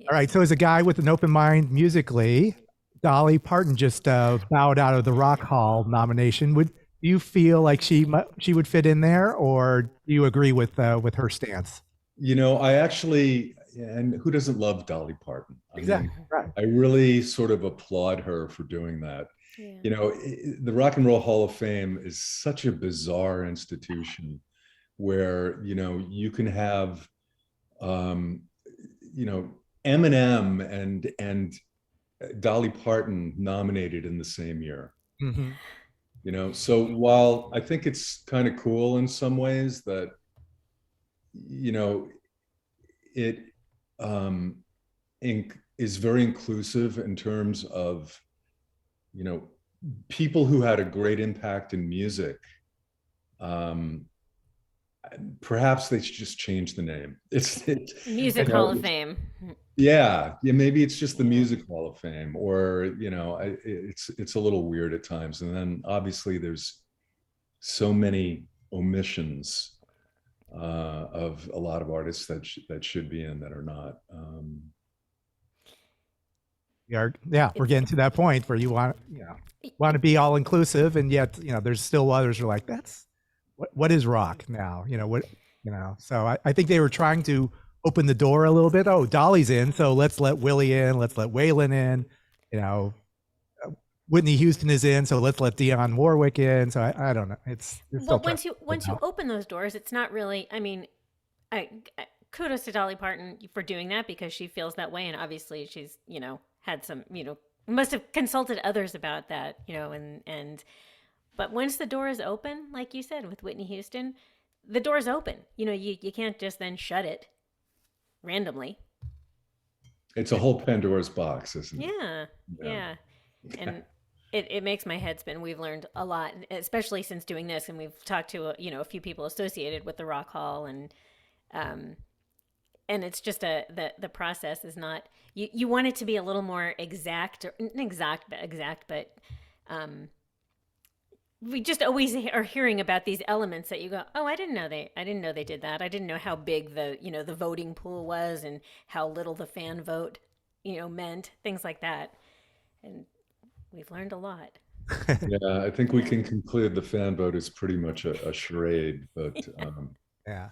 All right. So as a guy with an open mind musically, Dolly Parton just bowed out of the Rock Hall nomination. Would you feel like she would fit in there, or do you agree with her stance? I actually, and who doesn't love Dolly Parton? I mean, Exactly. Right. I really sort of applaud her for doing that. Yeah. The Rock and Roll Hall of Fame is such a bizarre institution where, you can have, um, you know, Eminem and Dolly Parton nominated in the same year. Mm-hmm. So while I think it's kind of cool in some ways that, you know, it um, is very inclusive in terms of, you know, people who had a great impact in music. Um, Perhaps they should just change the name. Music Hall of Fame. Yeah, maybe it's just the Yeah. Music Hall of Fame, or it's a little weird at times. And then obviously there's so many omissions of a lot of artists that should be in that are not. We're getting to that point where you want to be all inclusive, and yet there's still others who are like, that's what is rock now? So I think they were trying to open the door a little bit. Oh, Dolly's in, so let's let Willie in, let's let Waylon in. Whitney Houston is in, so let's let Dionne Warwick in. So I don't know. It's Well, once you open those doors, it's not really. I mean, kudos to Dolly Parton for doing that because she feels that way, and obviously she's had some must have consulted others about that and but once the door is open, like you said with Whitney Houston, the door's open. You can't just then shut it randomly. It's a whole Pandora's box, isn't it? Yeah. And it makes my head spin. We've learned a lot, especially since doing this, and we've talked to a few people associated with the Rock Hall, and it's just the process is not you want it to be a little more exact, but we just always are hearing about these elements that you go, oh, I didn't know they did that. I didn't know how big the voting pool was and how little the fan vote meant, things like that, and we've learned a lot. Yeah, I think we can conclude the fan vote is pretty much a charade, but yeah.